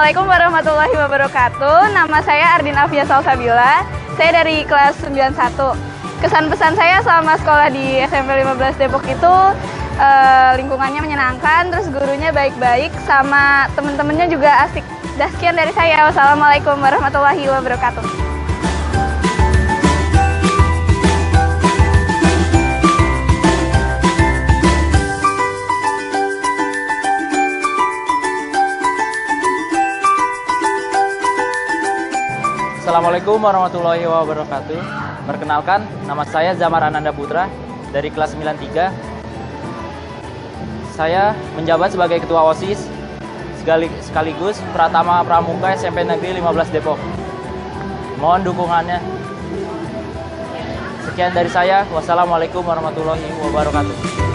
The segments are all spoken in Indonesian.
Assalamualaikum warahmatullahi wabarakatuh. Nama saya Ardin Afia Salsabila. Saya dari kelas 91. Kesan pesan saya selama sekolah di SMP 15 Depok itu lingkungannya menyenangkan, terus gurunya baik-baik, sama teman-temannya juga asik. Sekian dari saya. Wassalamualaikum warahmatullahi wabarakatuh. Assalamualaikum warahmatullahi wabarakatuh. Perkenalkan, nama saya Zamar Ananda Putra dari kelas 93. Saya menjabat sebagai Ketua OSIS sekaligus Pratama Pramuka SMP Negeri 15 Depok. Mohon dukungannya. Sekian dari saya. Wassalamualaikum warahmatullahi wabarakatuh.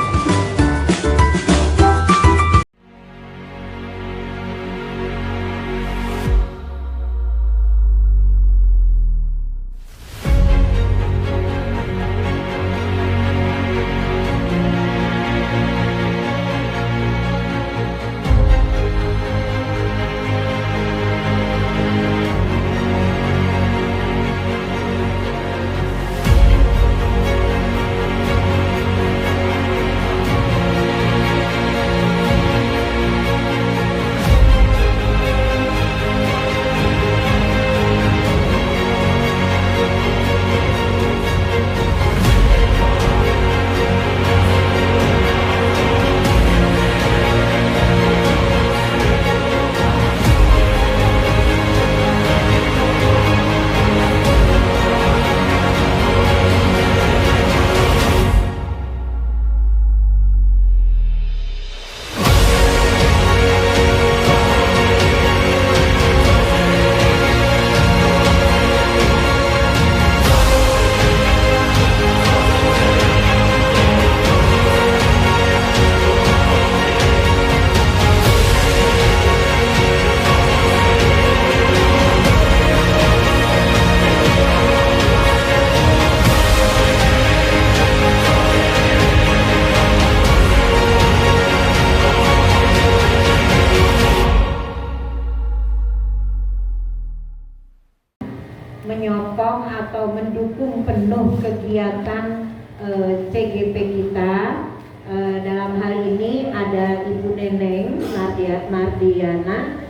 Menyokong atau mendukung penuh kegiatan CGP kita. Dalam hal ini ada Ibu Neneng Mardiana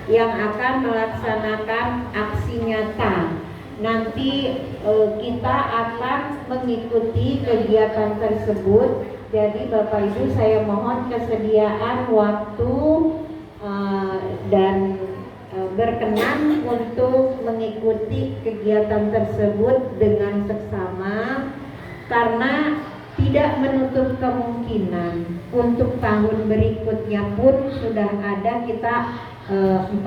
yang akan melaksanakan aksi nyata. Nanti kita akan mengikuti kegiatan tersebut. Jadi Bapak Ibu, saya mohon kesediaan waktu dan berkenan untuk mengikuti kegiatan tersebut dengan seksama, karena tidak menutup kemungkinan untuk tahun berikutnya pun sudah ada kita 4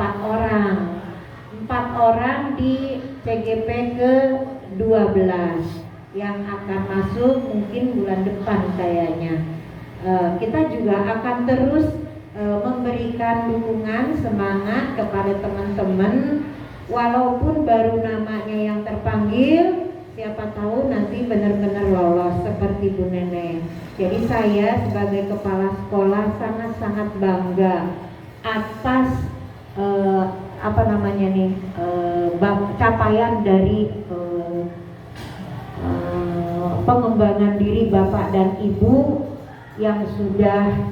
orang di CGP ke-12 yang akan masuk mungkin bulan depan kayaknya. Kita juga akan terus memberikan dukungan, semangat kepada teman-teman, walaupun baru namanya yang terpanggil, siapa tahu nanti benar-benar lolos seperti Bu Neneng. Jadi saya sebagai kepala sekolah sangat-sangat bangga atas capaian dari pengembangan diri Bapak dan Ibu yang sudah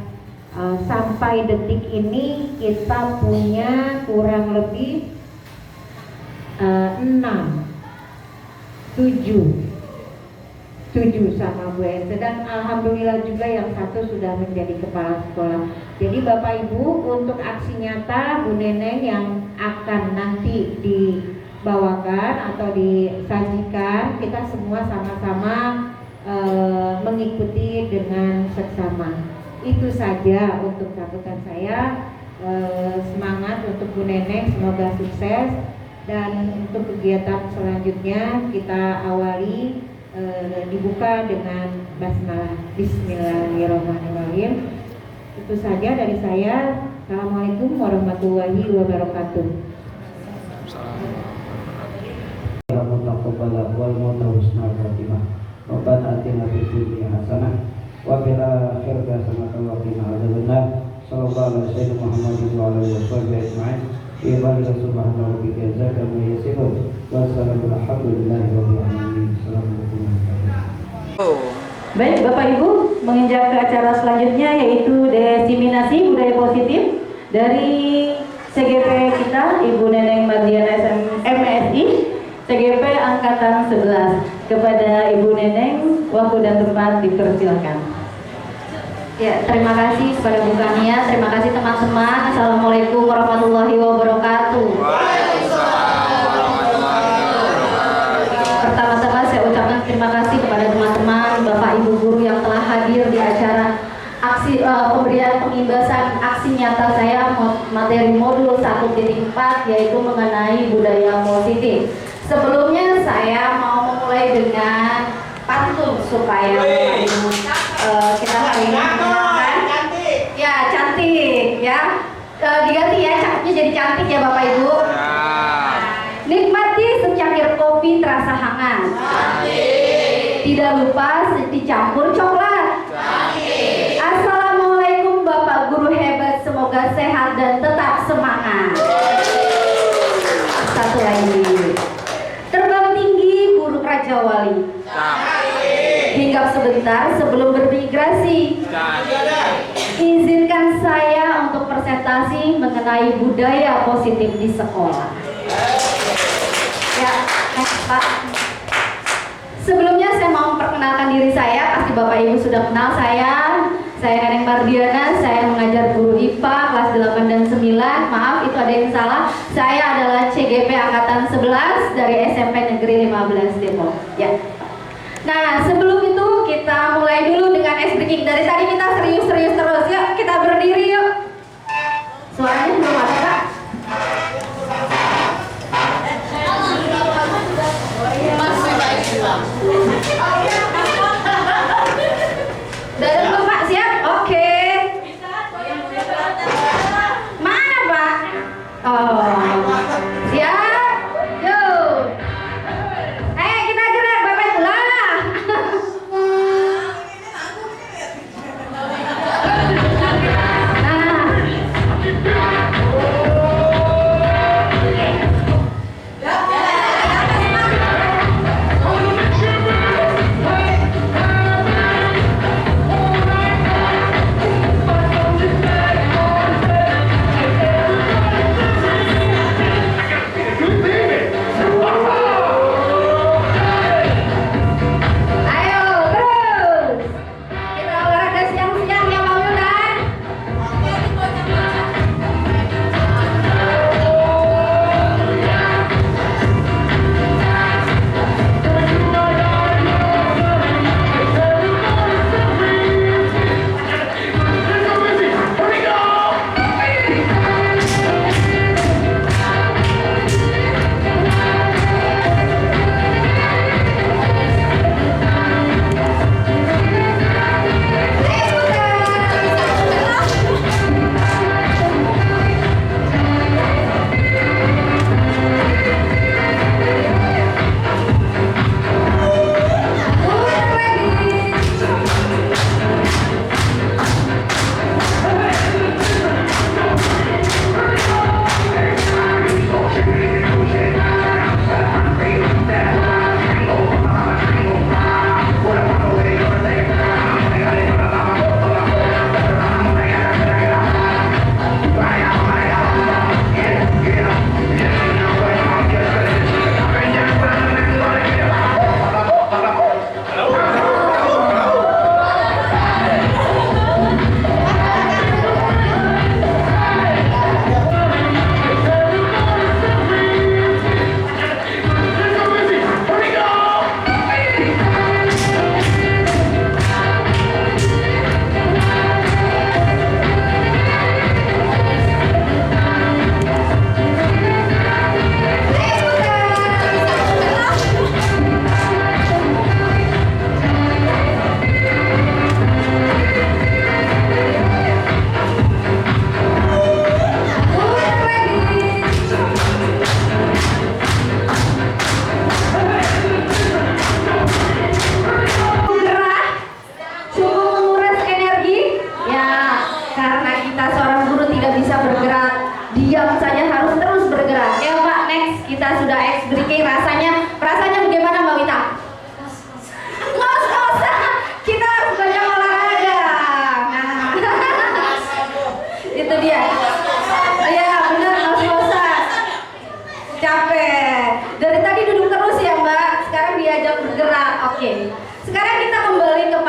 sampai detik ini. Kita punya kurang lebih 7 sama Bu Ente, dan alhamdulillah juga yang satu sudah menjadi kepala sekolah. Jadi Bapak Ibu, untuk aksi nyata Bu Neneng yang akan nanti dibawakan atau disajikan, kita semua sama-sama mengikuti dengan seksama. Itu saja untuk sambutan saya. Semangat untuk Bu Neneng, semoga sukses. Dan untuk kegiatan selanjutnya kita awali dibuka dengan basmalah. Bismillahirrahmanirrahim. Itu saja dari saya. Assalamualaikum warahmatullahi wabarakatuh. Rabbana atina fid dunya hasanah wa fil akhirati hasanah wa qina adzabannar. Sallallahu alaihi wasallam Muhammadin wa وصحبه أجمعين. إيمان سبحان ربك جزاك ما يصفون والسلام الحمد لله رب العالمين. Assalamualaikum warahmatullahi wabarakatuh. Baik, Bapak Ibu, menginjak ke acara selanjutnya yaitu diseminasi budaya positif dari CGP kita, Ibu Neneng Mardiana MSI, CGP Angkatan 11. Kepada Ibu Neneng, waktu dan tempat dipersilakan. Ya, terima kasih kepada Bu Kania, terima kasih teman-teman. Assalamualaikum warahmatullahi wabarakatuh. Pertama-tama saya ucapkan terima kasih kepada teman-teman, Bapak Ibu guru yang telah hadir di acara aksi pemberian pengimbasan aksi nyata saya materi modul 1.4 yaitu mengenai budaya positif. Sebelumnya saya mau memulai dengan pantun supaya kita hari ini mengenalkan. Ya, cantik ya. Diganti ya, cakepnya jadi cantik ya Bapak Ibu. Nikmati secangkir kopi terasa hangat. Tidak lupa dicampur coklat. Assalamualaikum Bapak Guru hebat, semoga sehat dan tetap semangat. Satu lagi. Terbang tinggi burung Raja Wali. Hinggap sebentar sebelum bermigrasi. Izinkan saya untuk presentasi mengenai budaya positif di sekolah. Ya, Pak. Sebelumnya saya mau memperkenalkan diri saya, pasti Bapak Ibu sudah kenal saya. Saya Neneng Mardiana, saya mengajar guru IPA kelas 8 dan 9. Maaf, itu ada yang salah. Saya adalah CGP Angkatan 11 dari SMP Negeri 15 Depok. Ya. Nah, sebelum itu kita mulai dulu dengan ice breaking. Dari tadi kita serius-serius terus. Yuk, kita berdiri yuk. Suaranya belum ada, Kak? Udah belum Pak? Siap? Oke. Mana Pak? Oh, siap? Yuk. Ayo kita gerak Bapak Ibu lah.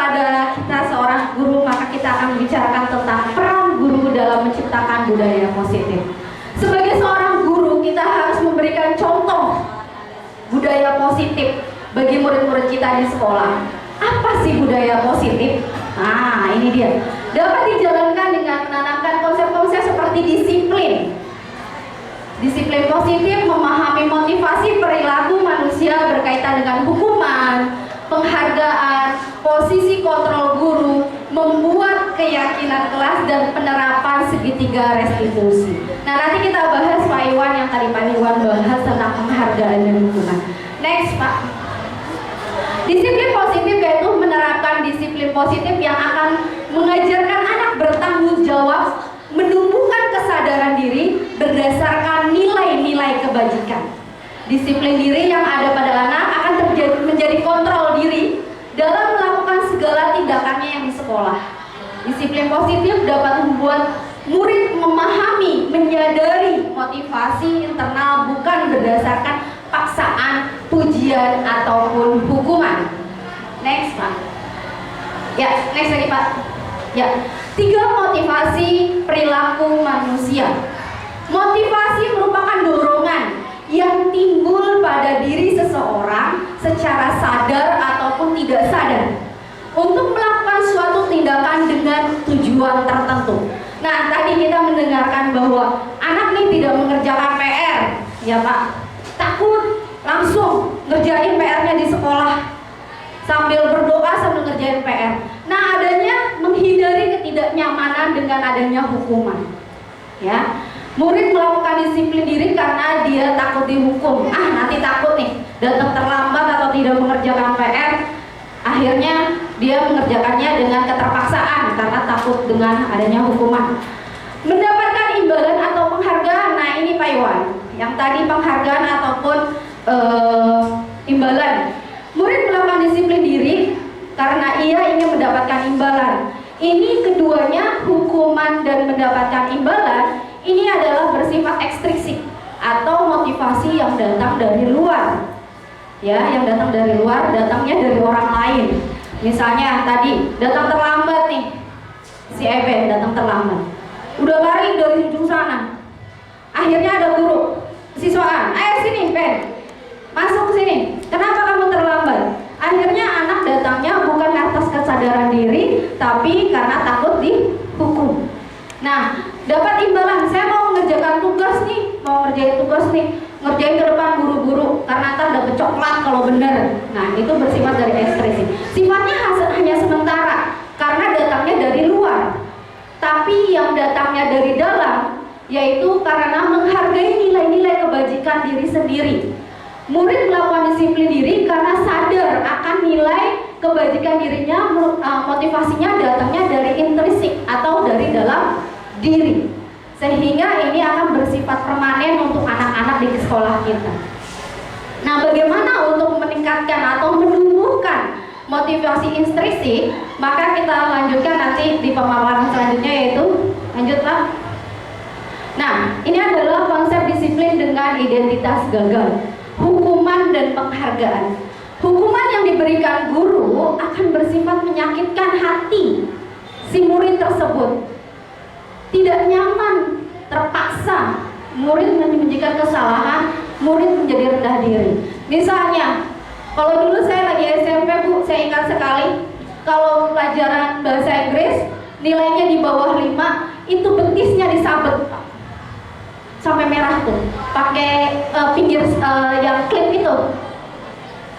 kepada kita seorang guru, maka kita akan membicarakan tentang peran guru dalam menciptakan budaya positif. Sebagai seorang guru, kita harus memberikan contoh budaya positif bagi murid-murid kita di sekolah. Apa sih budaya positif? Nah, ini dia. Dapat dijalankan dengan menanamkan konsep-konsep seperti disiplin. Disiplin positif memahami motivasi perilaku manusia berkaitan dengan hukuman, penghargaan, posisi kontrol guru, membuat keyakinan kelas, dan penerapan segitiga restitusi. Nah, nanti kita bahas Pak Iwan yang tadi Pak Iwan bahas tentang penghargaan dan hukuman. Next, Pak. Disiplin positif yaitu menerapkan disiplin positif yang akan mengajarkan anak bertanggung jawab, menumbuhkan kesadaran diri berdasarkan nilai-nilai kebajikan. Disiplin diri yang ada pada anak akan menjadi kontrol diri dalam melakukan segala tindakannya yang di sekolah. Disiplin positif dapat membuat murid memahami, menyadari motivasi internal bukan berdasarkan paksaan, pujian, ataupun hukuman. Next, Pak. Ya, next lagi, Pak. Ya, 3 motivasi perilaku manusia. Motivasi merupakan dorongan yang timbul pada diri seseorang secara sadar ataupun tidak sadar untuk melakukan suatu tindakan dengan tujuan tertentu. Nah, tadi kita mendengarkan bahwa anak nih tidak mengerjakan PR, ya Pak, takut langsung ngerjain PR-nya di sekolah sambil berdoa sambil ngerjain PR. Nah, adanya menghindari ketidaknyamanan dengan adanya hukuman. Ya, murid melakukan disiplin diri karena dia takut dihukum. Nanti takut nih, datang terlambat atau tidak mengerjakan PR. Akhirnya dia mengerjakannya dengan keterpaksaan karena takut dengan adanya hukuman. Mendapatkan imbalan atau penghargaan. Nah, ini Pak Iwan, yang tadi penghargaan ataupun imbalan. Murid melakukan disiplin diri karena ia ingin mendapatkan imbalan. Ini keduanya, hukuman dan mendapatkan imbalan, ini adalah bersifat ekstrinsik atau motivasi yang datang dari luar. Ya, yang datang dari luar, datangnya dari orang lain. Misalnya tadi datang terlambat nih, si Eben datang terlambat, udah lari dari ujung sana. Akhirnya ada guru, siswaan, ayo sini Ben, masuk sini. Kenapa kamu terlambat? Akhirnya anak datangnya bukan atas kesadaran diri, tapi karena takut dihukum. Nah, dapat imbalan, saya mau mengerjakan tugas nih, mau ngerjain tugas nih, ngerjain ke depan guru-guru karena ntar dapet coklat kalau bener. Nah, itu bersifat dari ekstrinsi. Sifatnya hanya sementara karena datangnya dari luar. Tapi yang datangnya dari dalam yaitu karena menghargai nilai-nilai kebajikan diri sendiri. Murid melakukan disiplin diri karena sadar akan nilai kebajikan dirinya, motivasinya datangnya dari intrinsik atau dari dalam diri, sehingga ini akan bersifat permanen untuk anak-anak di sekolah kita. Nah, bagaimana untuk meningkatkan atau menumbuhkan motivasi intrinsik? Maka kita lanjutkan nanti di pemaparan selanjutnya, yaitu lanjutlah. Nah, ini adalah konsep disiplin dengan identitas gagal, hukuman dan penghargaan. Hukuman yang diberikan guru akan bersifat menyakitkan hati si murid tersebut. Tidak nyaman, terpaksa, murid menunjukkan kesalahan, murid menjadi rendah diri. Misalnya, kalau dulu saya lagi SMP Bu, saya ingat sekali, kalau pelajaran bahasa Inggris nilainya di bawah 5, itu betisnya disabet sampai merah tuh, pakai pinggir yang klip itu,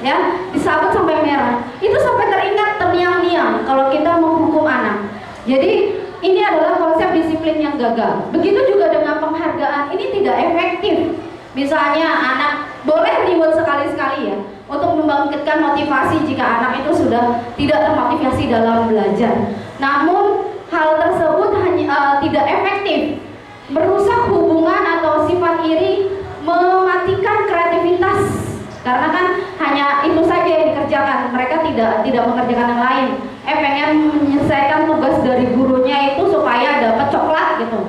ya, disabet sampai merah. Itu sampai teringat terngiang-ngiang kalau kita menghukum anak. Jadi ini adalah konsep disiplin yang gagal. Begitu juga dengan penghargaan, ini tidak efektif. Misalnya anak boleh reward sekali-sekali ya, untuk membangkitkan motivasi jika anak itu sudah tidak termotivasi dalam belajar. Namun hal tersebut hanya tidak efektif, merusak hubungan atau sifat iri, mematikan kreativitas. Karena kan hanya itu saja yang dikerjakan, mereka tidak mengerjakan yang lain. Pengen menyelesaikan tugas dari gurunya itu supaya dapat coklat gitu.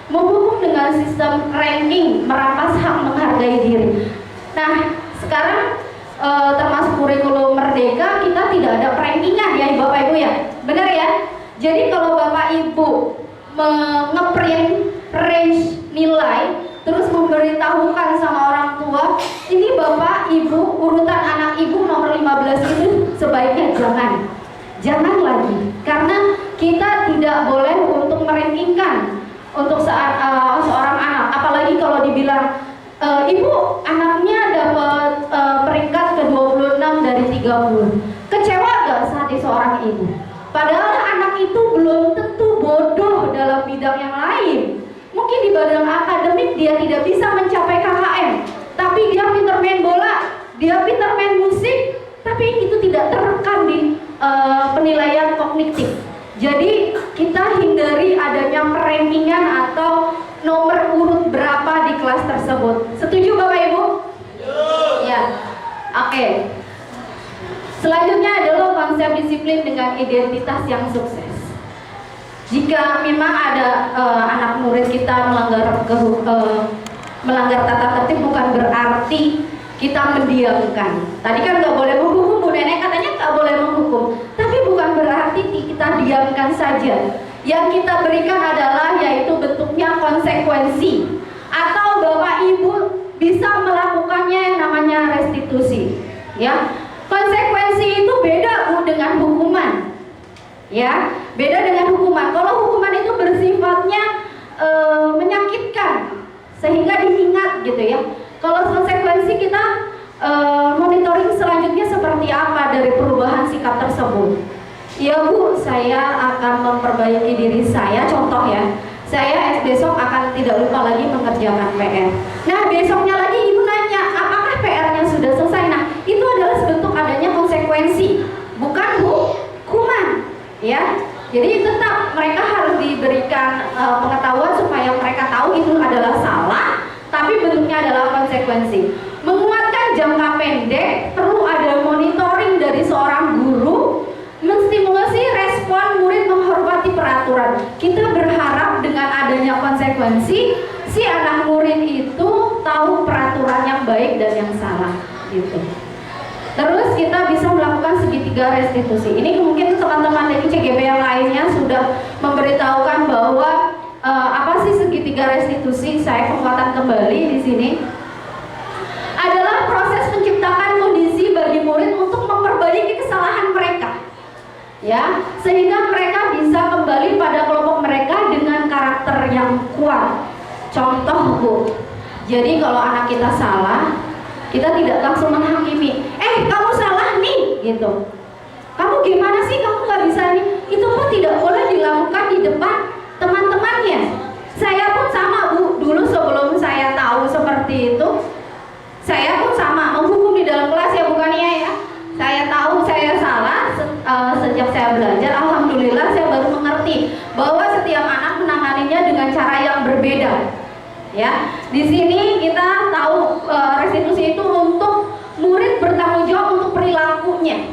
Menghukum dengan sistem ranking, merampas hak menghargai diri. Nah, sekarang termasuk kurikulum merdeka kita tidak ada rankingan ya Bapak Ibu ya, benar ya? Jadi kalau Bapak Ibu ngeprint range nilai terus memberitahukan sama orang tua, ini Bapak Ibu urutan anak Ibu nomor 15 itu sebaiknya jangan lagi, karena kita tidak boleh untuk merankingkan untuk seorang anak, apalagi kalau dibilang Ibu anaknya dapat peringkat ke-26 dari 30. Kecewa gak saat seorang ibu? Padahal anak itu belum tentu bodoh dalam bidang yang lain. Mungkin di bidang akademik dia tidak bisa mencapai KKM, tapi dia pintar main bola, dia pintar main musik, tapi itu tidak terekam di penilaian kognitif. Jadi kita hindari adanya perankingan atau nomor urut berapa di kelas tersebut. Setuju Bapak Ibu? Ya. Oke. Selanjutnya adalah konsep disiplin dengan identitas yang sukses. Jika memang ada anak murid kita melanggar tata tertib, bukan berarti kita mendiamkan. Tadi kan nggak boleh menghukum, Bu Nenek katanya nggak boleh menghukum, tapi bukan berarti kita diamkan saja. Yang kita berikan adalah yaitu bentuknya konsekuensi, atau Bapak Ibu bisa melakukannya yang namanya restitusi. Ya, konsekuensi itu beda Bu dengan hukuman. Ya, beda dengan hukuman. Kalau hukuman itu bersifatnya menyakitkan sehingga diingat gitu ya. Kalau konsekuensi kita monitoring selanjutnya seperti apa dari perubahan sikap tersebut. Ya Bu, saya akan memperbaiki diri saya, contoh ya, saya besok akan tidak lupa lagi mengerjakan PR. Nah besoknya lagi Ibu nanya, apakah PR-nya sudah selesai? Nah itu adalah sebentuk adanya konsekuensi, bukan hukuman ya. Jadi tetap mereka harus diberikan pengetahuan supaya mereka tahu itu adalah salah, tapi bentuknya adalah konsekuensi. Menguatkan jangka pendek, perlu ada monitoring dari seorang guru, menstimulasi respon murid menghormati peraturan. Kita berharap dengan adanya konsekuensi, si anak murid itu tahu peraturan yang baik dan yang salah gitu. Terus kita bisa melakukan segitiga restitusi. Ini mungkin teman-teman dari CGP yang lainnya sudah memberitahukan bahwa apa sih segitiga restitusi. Saya penguatan kembali di sini adalah proses menciptakan kondisi bagi murid untuk memperbaiki kesalahan mereka, ya, sehingga mereka bisa kembali pada kelompok mereka dengan karakter yang kuat. Contoh Bu, jadi kalau anak kita salah, kita tidak langsung menghakimi, kamu salah nih gitu, kamu gimana sih, kamu nggak bisa nih. Itu pun tidak boleh dilakukan di depan teman-temannya. Saya pun sama Bu, dulu sebelum saya tahu seperti itu, saya pun sama menghukum di dalam kelas ya, bukannya ya. Saya tahu saya salah sejak saya belajar. Alhamdulillah saya baru mengerti bahwa setiap anak menanganinya dengan cara yang berbeda. Ya, di sini kita tahu restitusi itu untuk murid bertanggung jawab untuk perilakunya.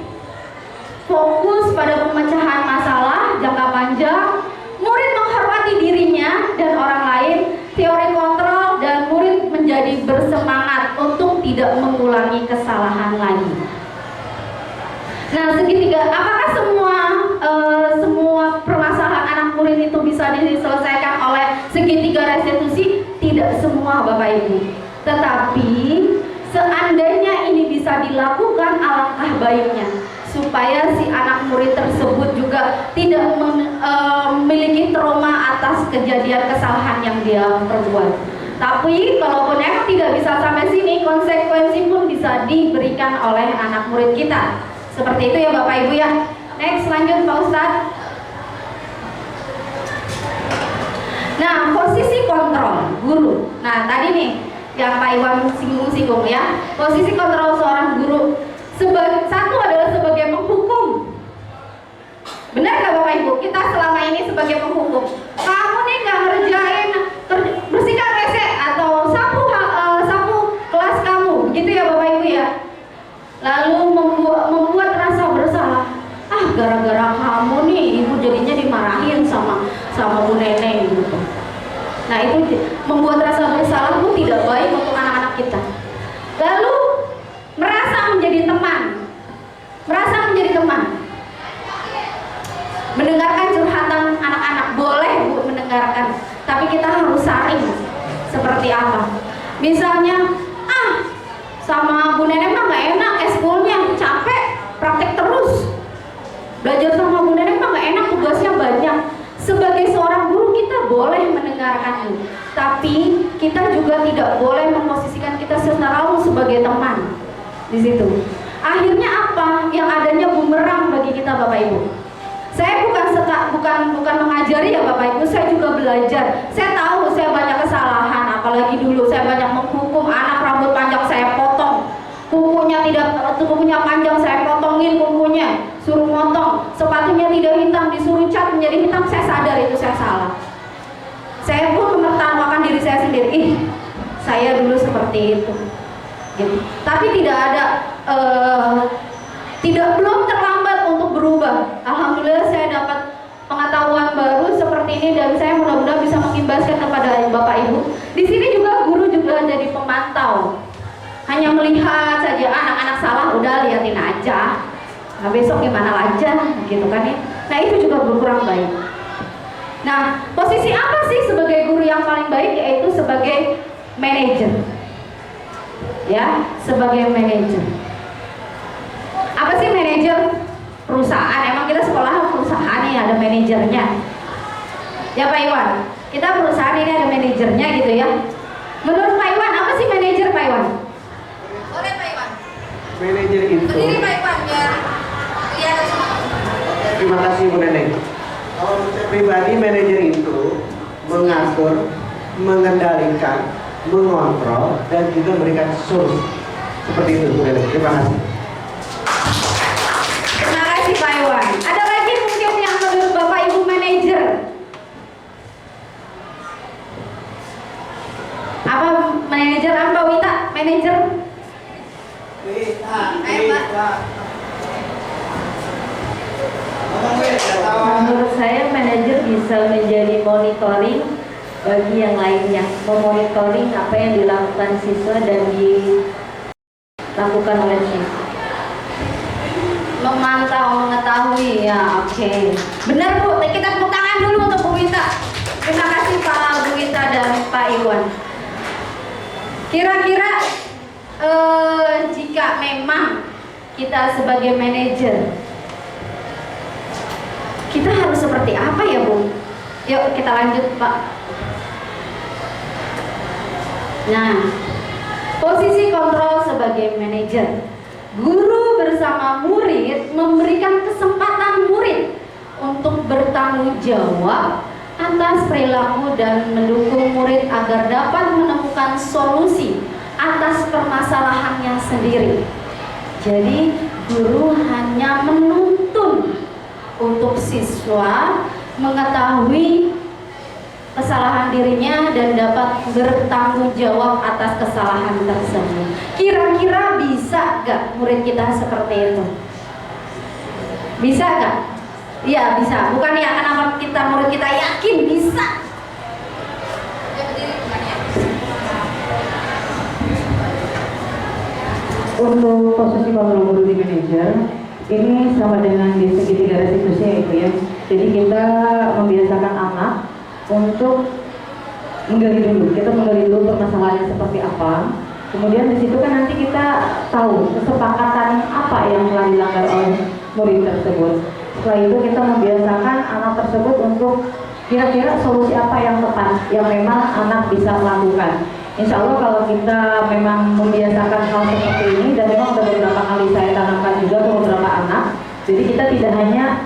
Fokus pada pemecahan masalah jangka panjang, murid menghormati dirinya dan orang lain, teori kontrol, dan murid menjadi bersemangat untuk tidak mengulangi kesalahan lagi. Nah, segitiga, apakah semua permasalahan anak murid itu bisa diselesaikan oleh segitiga restitusi? Tidak semua Bapak Ibu. Tetapi seandainya ini bisa dilakukan, alangkah baiknya supaya si anak murid tersebut juga tidak memiliki trauma atas kejadian kesalahan yang dia perbuat. Tapi kalaupun emang tidak bisa sampai sini, konsekuensi pun bisa diberikan oleh anak murid kita. Seperti itu ya Bapak Ibu ya. Next, lanjut Pak Ustadz. Nah, posisi kontrol guru. Nah, tadi nih yang Pak Iwan singgung-singgung ya. Posisi kontrol seorang guru satu adalah sebagai penghukum. Benar nggak Bapak Ibu? Kita selama ini sebagai penghukum. Kamu nih nggak ngerjain bersihkan WC atau sapu kelas kamu, begitu ya Bapak Ibu ya. Lalu membuat rasa bersalah. Gara-gara kamu nih ibu jadinya dimarahin sama Bu Neneng gitu. Nah, itu membuat rasa bersalah pun tidak baik untuk anak-anak kita. Lalu merasa menjadi teman, teman. Mendengarkan curhatan anak-anak boleh Bu mendengarkan, tapi kita harus saring seperti apa. Misalnya, sama Bu Nenek mah gak enak eskulnya, capek, praktek terus. Belajar sama Bu Nenek mah gak enak, tugasnya banyak. Sebagai seorang guru kita boleh mendengarkan itu, tapi kita juga tidak boleh memposisikan kita selalu sebagai teman di situ. Akhirnya apa? Yang adanya bumerang bagi kita Bapak Ibu. Saya bukan mengajari ya Bapak Ibu, saya juga belajar. Saya tahu saya banyak kesalahan, apalagi dulu saya banyak menghukum anak, rambut panjang saya potong, kukunya panjang saya potongin kukunya, suruh motong, sepatunya tidak hitam disuruh cat menjadi hitam. Saya sadar itu saya salah. Saya pun menertawakan diri saya sendiri, saya dulu seperti itu. Gitu. Tapi belum terlambat untuk berubah. Alhamdulillah saya dapat pengetahuan baru seperti ini dan saya mudah-mudahan bisa mengimbaskan kepada Bapak Ibu. Di sini juga guru juga jadi pemantau. Hanya melihat saja anak-anak salah, udah liatin aja. Nah, besok gimana aja, gitu kan ya. Nah, itu juga berkurang baik. Nah, posisi apa sih sebagai guru yang paling baik? Yaitu sebagai manajer. Ya, sebagai manajer. Apa sih manajer? Perusahaan. Emang kita sekolah perusahaan nih ada manajernya. Ya Pak Iwan, kita perusahaan ini ada manajernya gitu ya. Menurut Pak Iwan, apa sih manajer Pak Iwan? Boleh Pak Iwan. Manajer itu. Berdiri Pak Iwan biar kelihatan semua. Terima kasih Bu Neneng. Kalau saya pribadi, manajer itu mengatur, mengendalikan, mengontrol, dan juga memberikan solusi. Seperti itu Bu Neneng. Terima kasih. Terima kasih Pak Iwan. Ada lagi mungkin yang menurut Bapak Ibu manajer? Apa manajer? Apa Mbak Wita? Manajer? Ayo Mbak. Menurut saya manajer bisa menjadi monitoring bagi yang lainnya, memonitoring apa yang dilakukan siswa dan dilakukan oleh siswa. Memantau, mengetahui ya, oke. Benar Bu, kita tepuk tangan dulu untuk Bu Wita. Terima kasih Pak Bu Wita dan Pak Iwan. Kira-kira jika memang kita sebagai manajer, kita harus seperti apa ya Bu? Yuk kita lanjut Pak. Nah, posisi kontrol sebagai manajer. Guru bersama murid memberikan kesempatan murid untuk bertanggung jawab atas perilaku dan mendukung murid agar dapat menemukan solusi atas permasalahannya sendiri. Jadi guru hanya menuntun untuk siswa mengetahui kesalahan dirinya dan dapat bertanggung jawab atas kesalahan tersebut. Kira-kira bisa gak murid kita seperti itu? Bisa gak? Iya bisa. Bukan ya kenapa murid kita yakin bisa? Untuk posisi guru di manajer ini sama dengan di segitiga restitusi itu ya. Jadi kita membiasakan anak untuk menggali dulu permasalahannya seperti apa. Kemudian di situ kan nanti kita tahu kesepakatan apa yang telah dilanggar oleh murid tersebut. Setelah itu kita membiasakan anak tersebut untuk kira-kira solusi apa yang tepat yang memang anak bisa lakukan. Insya Allah kalau kita memang membiasakan hal seperti ini, dan memang sudah beberapa kali saya tanamkan juga ke beberapa anak. Jadi kita tidak hanya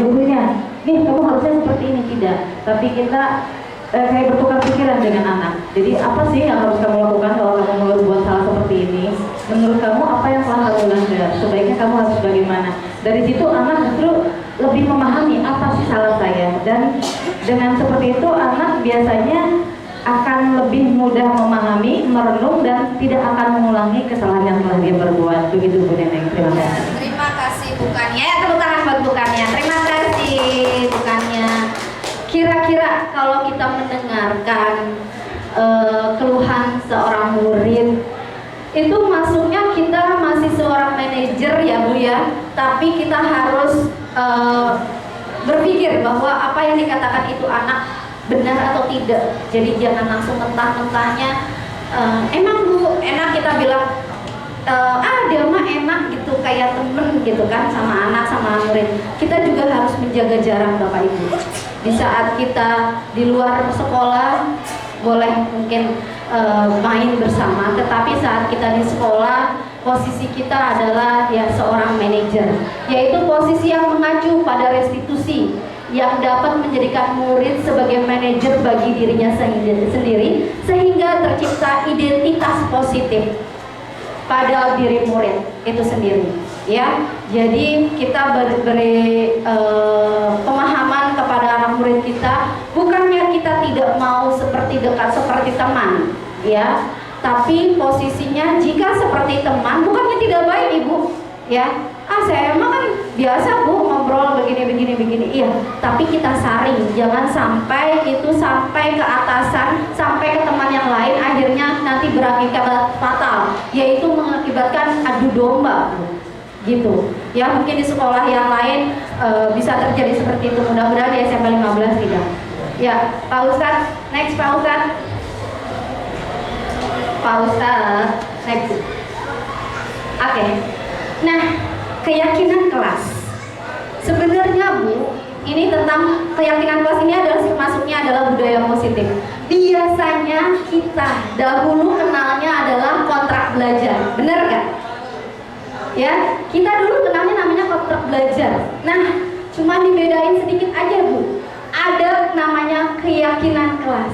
gurunya, nih kamu harusnya seperti ini, tidak. Tapi kita kayak bertukar pikiran dengan anak. Jadi apa sih yang harus kamu lakukan kalau kamu membuat salah seperti ini? Menurut kamu apa yang telah kamu langgar? Sebaiknya kamu harus bagaimana? Dari situ anak justru lebih memahami apa sih salah saya, dan dengan seperti itu anak biasanya akan lebih mudah memahami, merenung, dan tidak akan mengulangi kesalahan yang telah dia perbuat. Begitu Bu Neneng, terima kasih. Terima kasih bukannya, ya tepuk tangan buat bukannya. Terima kasih bukannya. Kira-kira kalau kita mendengarkan keluhan seorang murid itu masuknya kita masih seorang manajer ya Bu ya, tapi kita harus berpikir bahwa apa yang dikatakan itu anak benar atau tidak. Jadi jangan langsung mentah-mentahnya emang Bu enak, kita bilang dia mah enak gitu kayak temen gitu kan sama anak sama murid. Kita juga harus menjaga jarak Bapak Ibu. Di saat kita di luar sekolah boleh mungkin main bersama, tetapi saat kita di sekolah posisi kita adalah ya seorang manajer, yaitu posisi yang mengacu pada restitusi yang dapat menjadikan murid sebagai manajer bagi dirinya sendiri sehingga tercipta identitas positif pada diri murid itu sendiri ya. Jadi kita beri pemahaman kepada anak murid kita, bukannya kita tidak mau seperti dekat seperti teman ya, tapi posisinya jika seperti teman bukannya tidak baik Ibu ya. Saya emang kan biasa Bu ngobrol begini, iya, tapi kita saring, jangan sampai itu sampai ke atasan, sampai ke teman yang lain, akhirnya nanti berakibat fatal, yaitu mengakibatkan adu domba gitu ya. Mungkin di sekolah yang lain bisa terjadi seperti itu, mudah-mudahan di SMP 15 tidak ya. Pak Ustadz, next Pak Ustadz. Pak Ustadz, next. Oke. Nah, keyakinan kelas. Sebenarnya Bu, ini tentang keyakinan kelas ini adalah masuknya adalah budaya positif. Biasanya kita dahulu kenalnya adalah kontrak belajar, benar nggak? Ya, kita dulu kenalnya namanya kontrak belajar. Nah, cuma dibedain sedikit aja Bu. Ada namanya keyakinan kelas.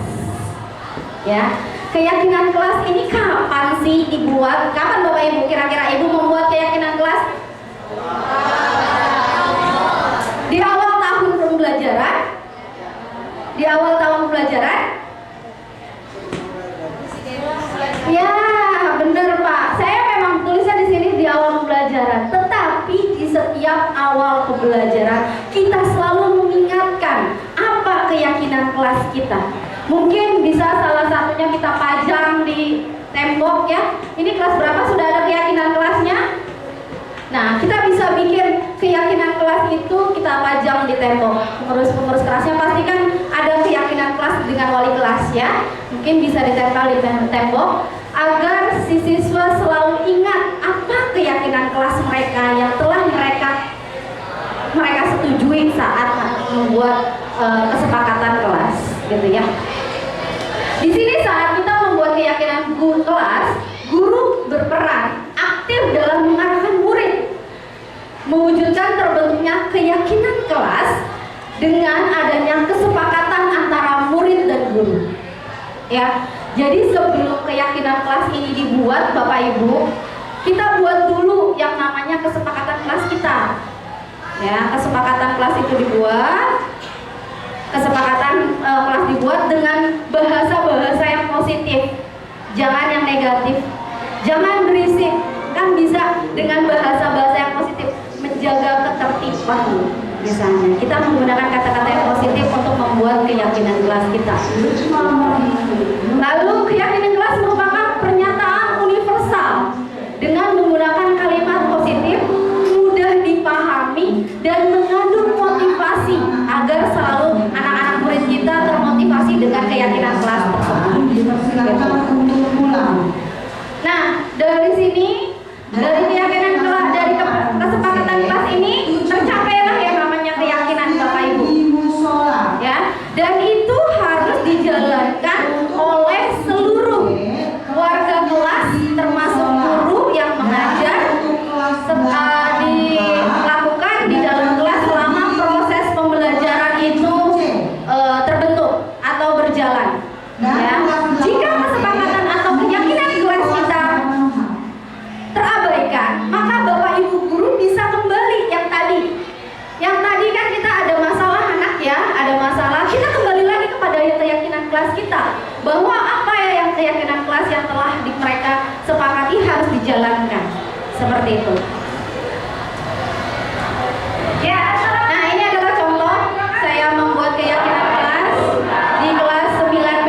Ya, keyakinan kelas ini kapan sih dibuat? Kapan Bapak Ibu kira-kira Ibu membuat keyakinan kelas? Di awal tahun pembelajaran? Di awal tahun pembelajaran? Ya, benar Pak. Saya memang tulisnya di sini di awal pembelajaran. Tetapi di setiap awal pembelajaran kita selalu mengingatkan apa keyakinan kelas kita. Mungkin bisa salah satunya kita pajang di tembok ya. Ini kelas berapa sudah ada keyakinan kelasnya? Nah, kita bisa bikin keyakinan kelas itu kita pajang di tembok. Pengurus-pengurus kelasnya pastikan ada keyakinan kelas dengan wali kelas ya. Mungkin bisa ditempel di tembok agar si siswa selalu ingat apa keyakinan kelas mereka yang telah mereka setujui saat membuat kesepakatan kelas, gitu ya. Di sini saat kita membuat keyakinan kelas, guru berperan aktif dalam mengarahkan murid mewujudkan terbentuknya keyakinan kelas dengan adanya kesepakatan antara murid dan guru. Ya, jadi sebelum keyakinan kelas ini dibuat, Bapak Ibu, kita buat dulu yang namanya kesepakatan kelas kita. Ya, kesepakatan kelas itu dibuat. Kesepakatan kelas dibuat dengan bahasa-bahasa yang positif, jangan yang negatif, jangan berisik. Kan bisa dengan bahasa-bahasa yang positif, menjaga ketertiban. Misalnya kita menggunakan kata-kata yang positif untuk membuat keyakinan kelas kita. Lalu keyakinan kelas merupakan pernyataan universal dengan menggunakan kalimat positif, mudah dipahami dan mengandung motivasi agar selalu anak-anak murid kita termotivasi dengan keyakinan kelas tersebut. Nah, dari sini, dari keyakinan kelas, dari kesepakatan kelas ini tercapailah yang namanya keyakinan Bapak Ibu. Ya, dan itu harus dijalankan oleh seluruh warga kelas termasuk guru yang mengajar dilakukan di dalam kelas selama proses pembelajaran itu terbentuk atau berjalan. Ya, jika kesepakatan atau keyakinan kelas kita terabaikan, maka Bapak Ibu guru bisa kembali yang tadi kan kita ada masalah anak ya, ada masalah, kita kembali lagi kepada keyakinan kelas kita bahwa apa ya yang keyakinan kelas yang telah mereka sepakati harus dijalankan seperti itu. Ya, nah ini adalah contoh saya membuat keyakinan kelas di kelas 9B.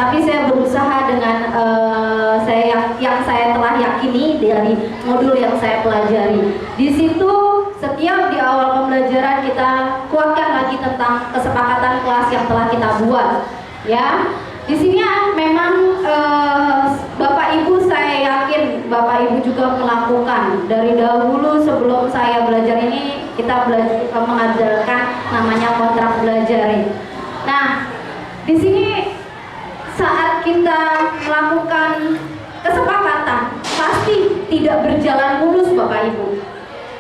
Tapi saya berusaha dengan yang saya telah yakini dari modul yang saya pelajari. Di situ setiap di awal pembelajaran kita kuatkan lagi tentang kesepakatan kelas yang telah kita buat. Ya, di sini memang Bapak Ibu, saya yakin Bapak Ibu juga melakukan dari dahulu sebelum saya belajar ini, kita mengajarkan namanya kontrak belajar. Nah, di sini saat kita melakukan kesepakatan pasti tidak berjalan mulus Bapak Ibu.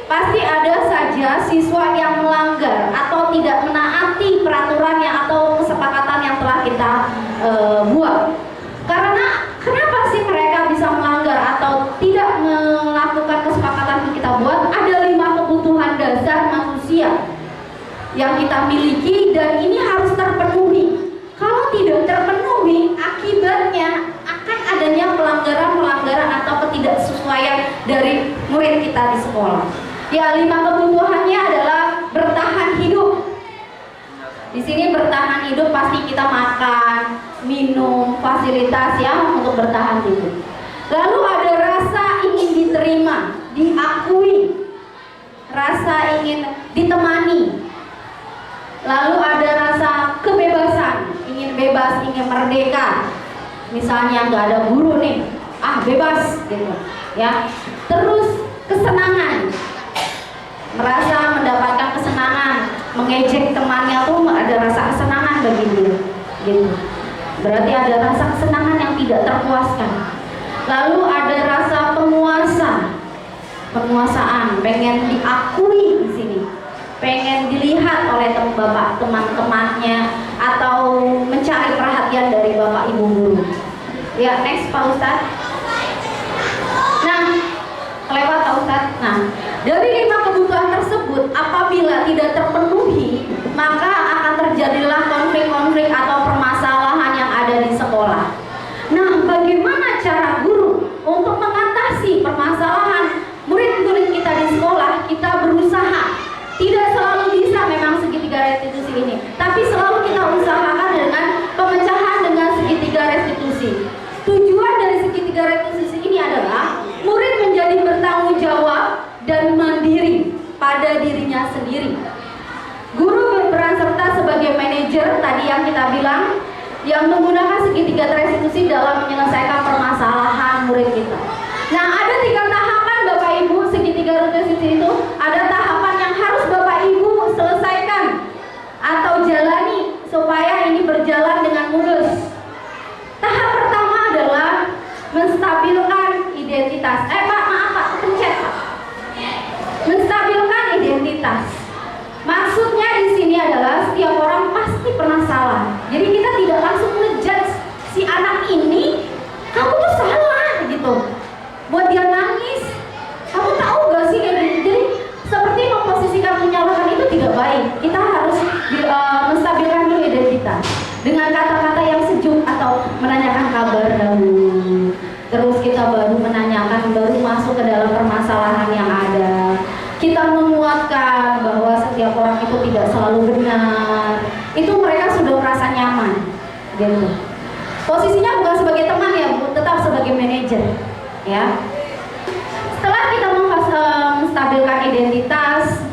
Pasti ada saja siswa yang melanggar atau tidak menaati peraturan atau kesepakatan yang telah kita buat. Karena kenapa sih mereka bisa melanggar atau tidak melakukan kesepakatan yang kita buat? Ada 5 kebutuhan dasar manusia yang kita miliki dan ini harus terpenuhi. Kalau tidak terpenuhi, akibatnya akan adanya pelanggaran-pelanggaran atau ketidaksesuaian dari murid kita di sekolah. Ya, 5 kebutuhannya adalah bertahan hidup. Di sini bertahan hidup pasti kita makan, minum, fasilitas ya untuk bertahan hidup. Lalu ada rasa ingin diterima, diakui, rasa ingin ditemani. Lalu ada rasa kebebasan, ingin bebas, ingin merdeka. Misalnya nggak ada guru nih, bebas gitu ya. Terus kesenangan, merasa mendapatkan kesenangan, mengejek temannya tuh ada rasa kesenangan bagi dia gitu. Berarti ada rasa kesenangan yang tidak terpuaskan. Lalu ada rasa penguasaan, pengen diakui di sini, pengen dilihat oleh teman-temannya atau mencari perhatian dari Bapak Ibu guru. Ya, next Pak Ustadz. Nah, kelewat Pak Ustadz. Nah, dari 5 kebutuhan tersebut apabila tidak terpenuhi, maka akan terjadilah konflik-konflik atau permasalahan yang ada di sekolah. Nah, bagaimana cara guru untuk mengatasi permasalahan murid-murid kita di sekolah? Kita berusaha. Tidak selalu bisa memang segitiga restitusi ini, tapi selalu kita usahakan dengan pemecahan dengan segitiga restitusi. Tujuan dari segitiga restitusi ini adalah murid menjadi bertanggung jawab dan mandiri pada dirinya sendiri. Guru berperan serta sebagai manajer tadi yang kita bilang, yang menggunakan segitiga restitusi dalam menyelesaikan permasalahan murid kita. Nah, ada 3 tahapan Bapak Ibu segitiga restitusi itu. Ada tahapan yang harus Bapak Ibu selesaikan atau jalani supaya ini berjalan dengan mulus. Tahap pertama adalah menstabilkan identitas. Pak, pencet Pak. Menstabilkan identitas. Maksudnya di sini adalah setiap orang pasti pernah salah. Jadi kita tidak langsung ngejudge si anak ini, kamu tuh salah gitu. Buat dia nangis. Kamu tahu gak sih kayak gitu? Jadi seperti memposisikan menyalahkan itu tidak baik. Kita harus menstabilkan dulu identitas dengan kata-kata yang sejuk atau menanyakan kabar dahulu. Terus kita baru menanyakan, baru masuk ke dalam permasalahan yang ada. Kita menguatkan bahwa setiap orang itu tidak selalu benar. Itu mereka sudah merasa nyaman gitu. Posisinya bukan sebagai teman ya Bu, tetap sebagai manajer ya. Setelah kita menstabilkan identitas,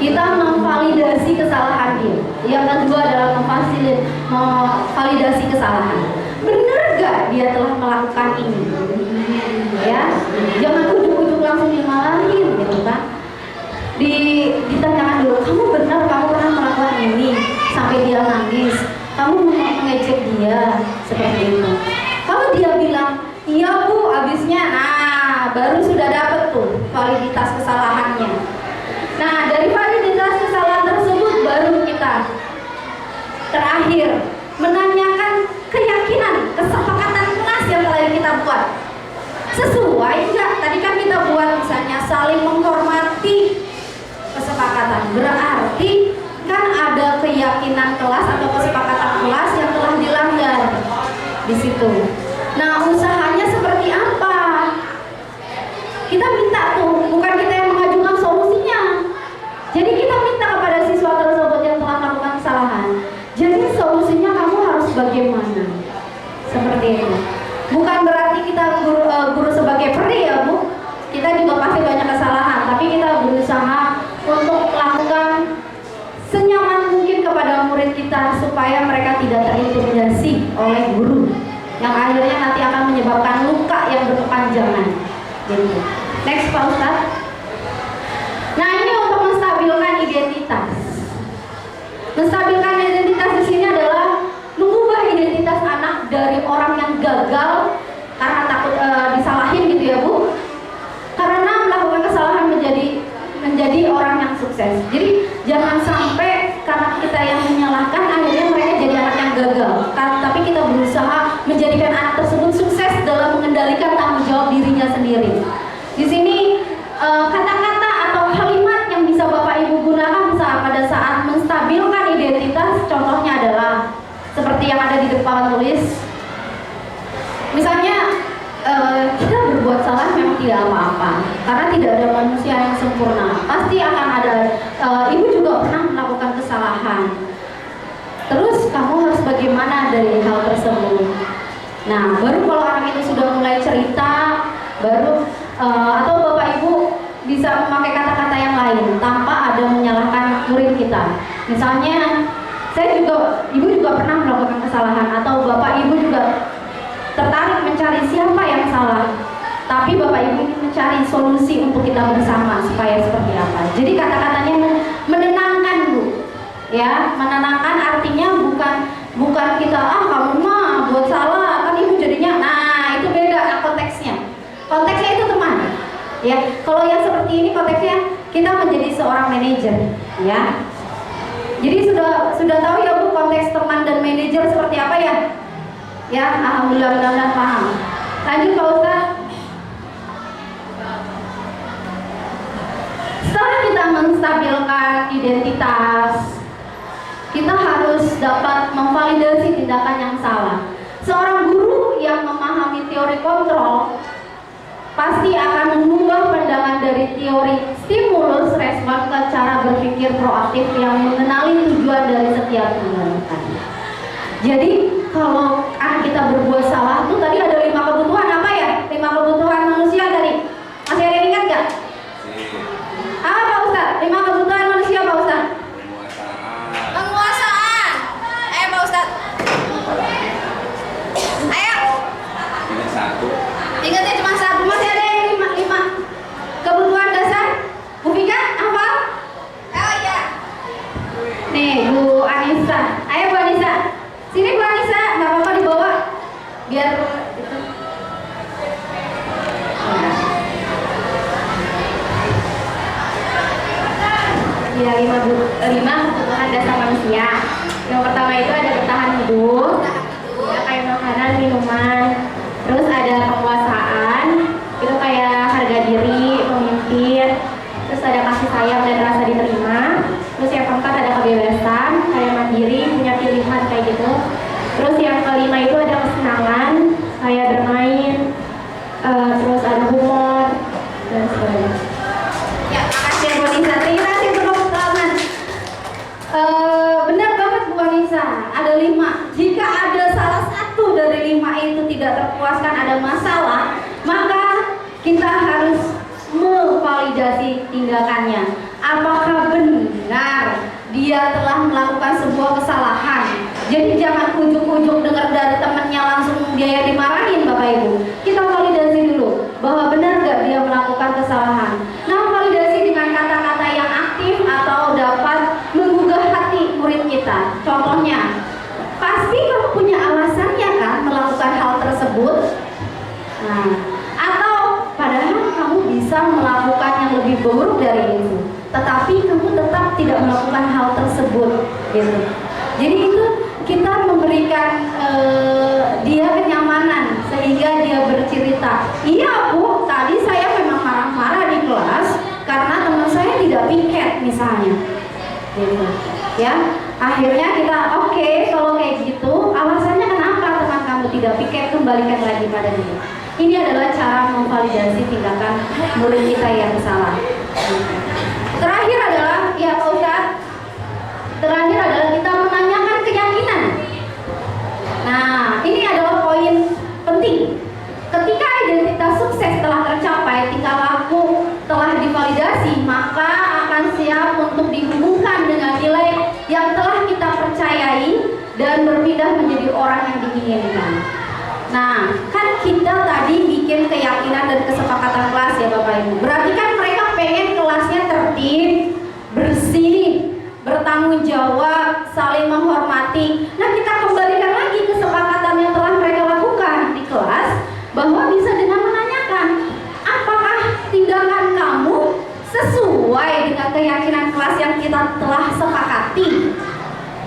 kita memvalidasi kesalahan dia. Yang kedua adalah memvalidasi kesalahan. Benar gak dia telah melakukan ini? Ya, jangan ujuk-ujuk langsung dimarahin gitu kan. Ditanyakan dulu, kamu benar kamu pernah melakukan ini sampai dia nangis, kamu mengejek dia seperti itu. Kalau dia bilang iya Bu, abisnya, nah baru sudah dapat tuh validitas kesalahannya. Nah, dari validitas kesalahan tersebut baru kita terakhir menanyakan keyakinan, kesepakatan kelas yang telah kita buat. Sesuai enggak? Tadi kan kita buat misalnya saling menghormati kesepakatan. Berarti kan ada keyakinan kelas atau kesepakatan kelas yang telah dilanggar di situ. Nah, usahanya seperti apa? Kita minta tuh, bukan kita yang mengajukan solusinya. Jadi kita minta kepada siswa tersebut yang telah melakukan kesalahan. Jadi solusinya kamu harus bagaimana? supaya mereka tidak terintimidasi oleh guru yang akhirnya nanti akan menyebabkan luka yang berkepanjangan. Gitu. Next Pak Ustadz. Nah, ini untuk menstabilkan identitas. Menstabilkan identitas di sini adalah mengubah identitas anak dari orang yang gagal karena takut disalahin gitu ya Bu, karena melakukan kesalahan menjadi orang yang sukses. Jadi jangan sampai karena kita yang menyalahkan akhirnya mereka jadi anak yang gagal. Tapi kita berusaha menjadikan anak tersebut sukses dalam mengendalikan tanggung jawab dirinya sendiri. Di sini kata-kata atau kalimat yang bisa Bapak Ibu gunakan pada saat menstabilkan identitas, contohnya adalah seperti yang ada di depan tulis. Misalnya kita berbuat salah memang tidak apa-apa, karena tidak ada manusia yang sempurna. Pasti akan ada, ibu juga pernah melakukan kesalahan. Terus kamu harus bagaimana dari hal tersebut? Nah, baru kalau anak itu sudah mulai cerita, baru atau Bapak Ibu bisa memakai kata-kata yang lain tanpa ada menyalahkan murid kita. Misalnya, ibu juga pernah melakukan kesalahan, atau Bapak Ibu juga tertarik mencari siapa yang salah, tapi Bapak Ibu ingin mencari solusi untuk kita bersama supaya seperti apa. Jadi kata-katanya menenangkan Bu, ya, menenangkan artinya bukan kita kamu mah buat salah kan ibu jadinya. Nah, itu beda konteksnya. Konteksnya itu teman, ya. Kalau yang seperti ini konteksnya kita menjadi seorang manajer, ya. Jadi sudah tahu ya Bu konteks teman dan manajer seperti apa ya? Ya, alhamdulillah mudah-mudahan paham. Lanjut Pak Ustadz. Setelah kita menstabilkan identitas, kita harus dapat memvalidasi tindakan yang salah. Seorang guru yang memahami teori kontrol pasti akan mengubah pandangan dari teori stimulus respon ke cara berpikir proaktif yang mengenali tujuan dari setiap tindakan. Jadi kalau anak kita berbuat salah tuh tadi ada 5 kebutuhan apa ya? 5 kebutuhan manusia tadi. Masih ada yang ingat gak? Apa Pak Ustadz? 5 kebutuhan manusia Pak Ustadz? Penguasaan. Ayo Pak Ustadz. Ayo. Ingatnya cuma 1. Masih ada yang 5 kebutuhan dasar? Bu Vika, hafal? Oh iya. Nih Bu Anissa. Ayo Bu Anissa. Sini Bu Anissa, nggak apa-apa dibawa biar itu. Ya, 5 kebutuhan dasar manusia. Yang pertama itu ada bertahan hidup, ya, kayak makanan, minuman. Terus ada penguasaan, itu kayak harga diri, pemimpin. Terus ada kasih sayang dan rasa diterima. Terus yang keempat ada kebebasan, kayak mandiri, punya pilihan kayak gitu. Terus yang kelima itu ada kesenangan, kayak bermain. Terus ada humor dan sebagainya. Ya, makasih Bu Anissa. Terima kasih tepuk tangan. Benar banget Bu Anissa, ada 5. Jika ada salah satu dari 5 itu tidak terpuaskan, ada masalah, maka kita harus memvalidasi tindakannya. Apakah benar dia telah melakukan sebuah kesalahan? Jadi jangan ujuk-ujuk dengar dari temannya langsung dia yang dimarahin Bapak Ibu. Kita validasi dulu bahwa benar gak dia melakukan kesalahan. Nah, validasi dengan kata-kata yang aktif atau dapat menggugah hati murid kita. Contohnya, pasti kamu punya alasannya kan melakukan hal tersebut. Nah, atau padahal kamu bisa melakukan yang lebih buruk dari itu, tetapi kamu tetap tidak melakukan hal tersebut, gitu. Jadi itu kita memberikan dia kenyamanan sehingga dia bercerita. Iya Bu, tadi saya memang marah-marah di kelas karena teman saya tidak piket misalnya, gitu. Ya, akhirnya kita oke, kalau kayak gitu, alasannya kenapa teman kamu tidak piket, kembalikan lagi pada dia. Ini adalah cara memvalidasi tindakan murid kita yang salah. Terakhir adalah, ya Pak Ustadz, terakhir adalah kita menanyakan keyakinan. Nah, ini adalah poin penting. Ketika identitas sukses telah tercapai, tingkah laku telah divalidasi, maka akan siap untuk dihubungkan dengan nilai yang telah kita percayai berpindah menjadi orang yang diinginkan. Nah, kan kita tadi bikin keyakinan dan kesepakatan kelas ya Bapak Ibu. Berarti kan mereka pengen kelasnya tertib, bersih, bertanggung jawab, saling menghormati. Nah, kita kembalikan lagi kesepakatan yang telah mereka lakukan di kelas, bahwa bisa dengan menanyakan, apakah tindakan kamu sesuai dengan keyakinan kelas yang kita telah sepakati.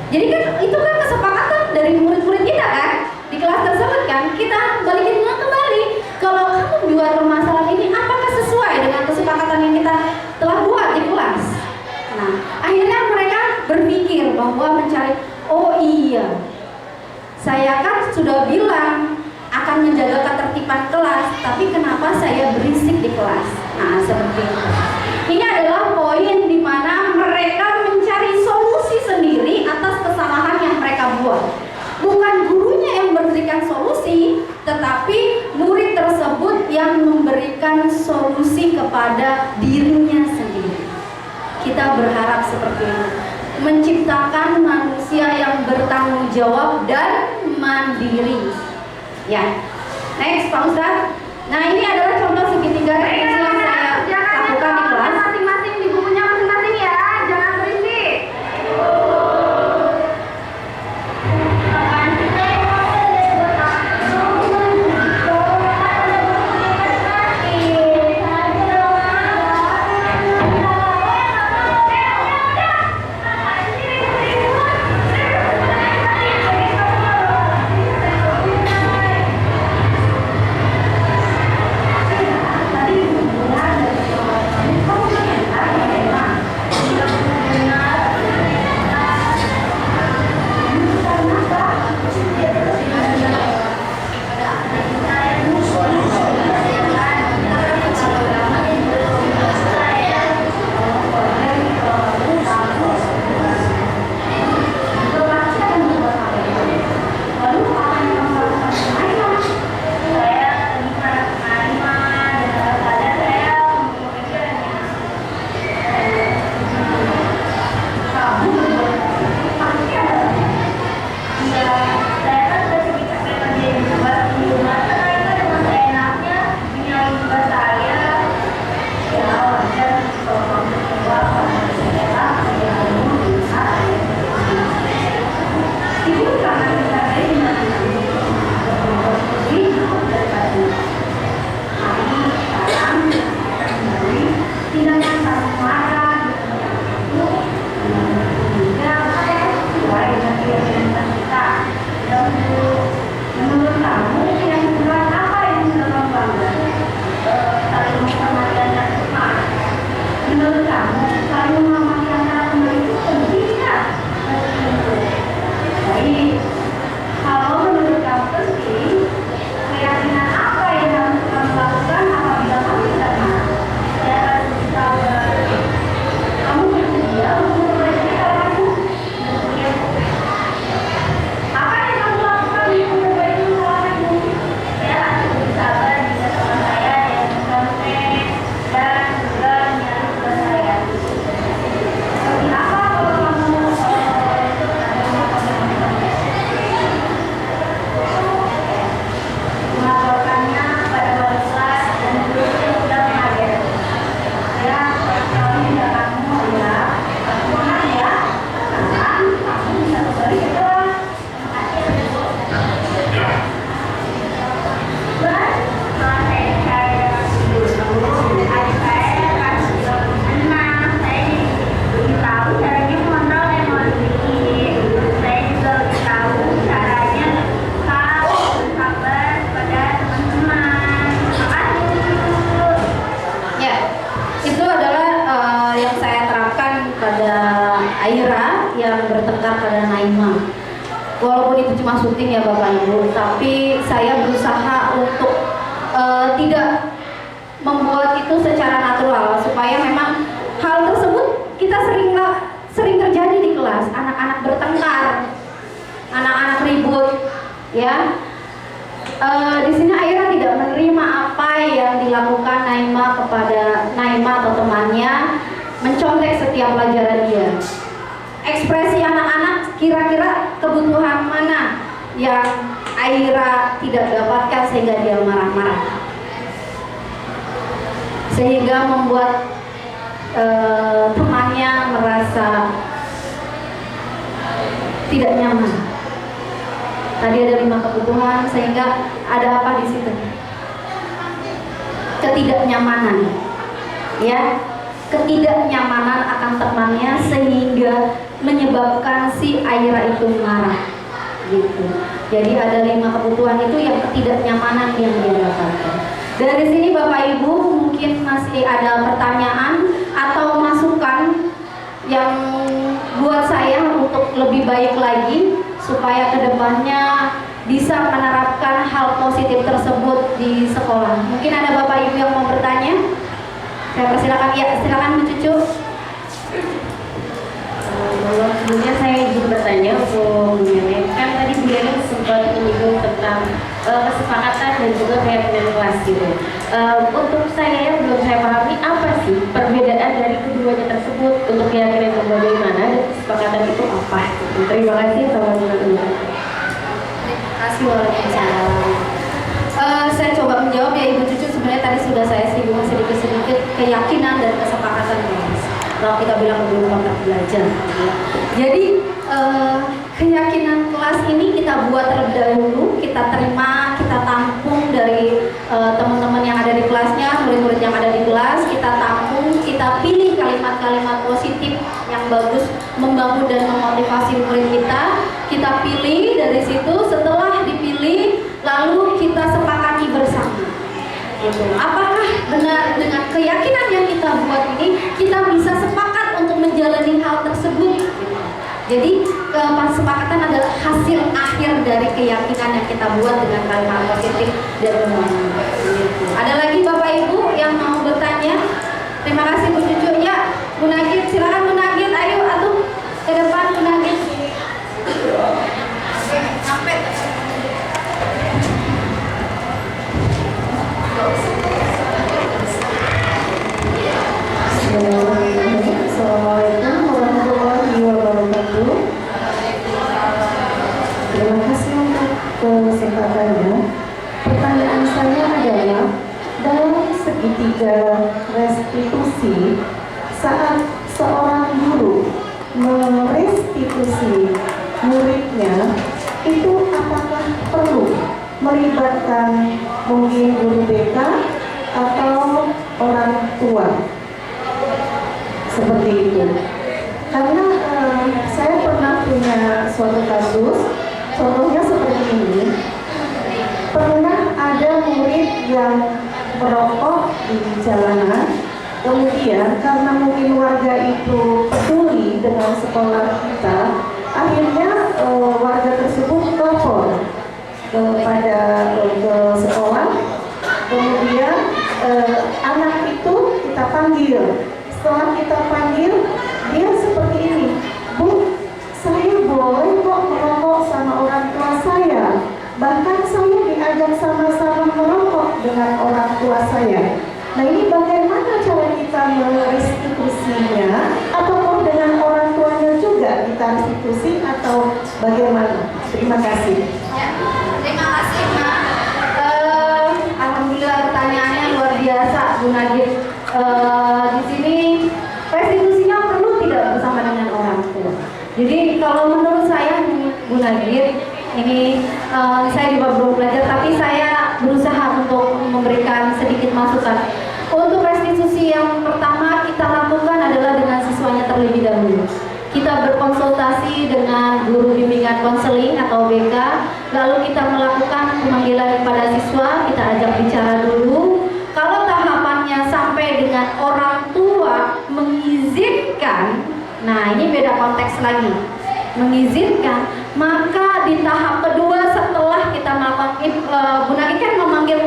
Jadi kan itu kan kesepakatan dari murid-murid kita kan di kelas tersebut kan, kita balikin kembali, kalau kamu buat permasalahan ini apakah sesuai dengan kesepakatan yang kita telah buat di kelas. Nah, akhirnya mereka berpikir bahwa mencari, oh iya, saya kan sudah bilang akan menjaga ketertiban kelas, tapi kenapa saya berisik di kelas? Nah, seperti itu. Ini adalah poin di mana mereka mencari solusi sendiri atas kesalahan yang mereka buat. Bukan gurunya yang memberikan solusi, tetapi murid tersebut yang memberikan solusi kepada dirinya sendiri. Kita berharap seperti itu, menciptakan manusia yang bertanggung jawab dan mandiri. Ya, next Pak Ustadz. Nah, ini adalah contoh segitiga yang saya lakukan di kelas. Masing-masing di bukunya masing-masing ya, jangan berisik. Walaupun itu cuma syuting ya Bapak Ibu, tapi saya berusaha untuk tidak membuat itu secara natural, supaya memang hal tersebut kita sering terjadi di kelas. Anak-anak bertengkar, anak-anak ribut, ya. Di sini Aira tidak menerima apa yang dilakukan Naima kepada Naima atau temannya, mencontek setiap pelajaran dia. Ekspresi anak-anak kira-kira kebutuhan mana yang Aira tidak dapatkan sehingga dia marah-marah, sehingga membuat temannya merasa tidak nyaman. Tadi ada 5 kebutuhan, sehingga ada apa di situ? Ketidaknyamanan, ya, ketidaknyamanan akan temannya sehingga menyebabkan si Aira itu marah, gitu. Jadi ada 5 kebutuhan itu yang ketidaknyamanan yang dia dapatkan. Dari sini Bapak Ibu mungkin masih ada pertanyaan atau masukan yang buat saya untuk lebih baik lagi supaya kedepannya bisa menerapkan hal positif tersebut di sekolah. Mungkin ada Bapak Ibu yang mau bertanya? Saya persilakan. Ya, silakan Bu Cucu. Sebelumnya saya ingin bertanya untuk Bu Nenek. Kan tadi Bu Nenek sempat menyinggung tentang kesepakatan dan juga keyakinan kelas gitu. Untuk saya yang belum saya pahami, apa sih perbedaan dari keduanya tersebut? Untuk keyakinan itu bagaimana dan kesepakatan itu apa? Terima kasih teman-teman. Terima kasih. Waalaikumsalam. Saya coba menjawab ya Ibu Cucu. Sebenarnya tadi sudah saya singgung sedikit-sedikit keyakinan dan kesepakatan kelas. Kalau kita bilang belum kontrak belajar, gitu ya. Jadi keyakinan kelas ini kita buat terlebih dahulu, kita terima, kita tampung dari teman-teman yang ada di kelasnya, murid-murid yang ada di kelas, kita tampung, kita pilih kalimat-kalimat positif yang bagus, membangun dan memotivasi murid kita pilih dari situ. Setelah dipilih, lalu kita sepakati bersama. Gitu. Apakah benar dengan keyakinan yang kita buat ini kita bisa sepakat untuk menjalani hal tersebut? Gitu. Jadi kesepakatan adalah hasil akhir dari keyakinan yang kita buat dengan kalimat positif dan membangun. Gitu. Ada lagi Bapak Ibu yang mau bertanya? Terima kasih Bu Cucu. Ya, Bu Nagit, silakan Bu Nagit. Ayo atuh ke depan Bu Nagit. Sampai. Assalamualaikum warahmatullahi wabarakatuh. Terima kasih untuk kesempatannya. Pertanyaan saya adalah, dalam segitiga restitusi, saat seorang guru merestitusi muridnya, itu apakah perlu melibatkan mungkin guru BK atau orang tua? Seperti itu. Karena saya pernah punya suatu kasus, contohnya seperti ini. Pernah ada murid yang merokok di jalanan, kemudian karena mungkin warga itu peduli dengan sekolah kita, akhirnya warga tersebut lapor kepada ke sekolah. Kemudian anak itu kita panggil. Setelah kita panggil, dia seperti ini, Bu, saya boleh kok merokok sama orang tua saya. Bahkan saya diajak sama-sama merokok dengan orang tua saya. Nah, ini bagaimana cara kita merestitusinya? Atau dengan orang tuanya juga kita restitusi atau bagaimana? Terima kasih. Ya, terima kasih Mak. Alhamdulillah pertanyaannya luar biasa Bu Nagit. Di sini restitusinya perlu tidak bersama dengan orang tua. Jadi kalau menurut saya Bu Nagit, ini saya juga belum belajar, tapi saya berusaha untuk memberikan sedikit masukan. Untuk restitusi yang pertama kita lakukan adalah dengan siswanya terlebih dahulu. Kita berkonsultasi dengan guru bimbingan konseling atau BK, lalu kita melakukan pemanggilan kepada siswa, kita ajak bicara dulu. Kalau tahapannya sampai dengan orang tua mengizinkan, nah ini beda konteks lagi, mengizinkan, maka di tahap kedua setelah kita melakukan, Bu Nagit kan memanggil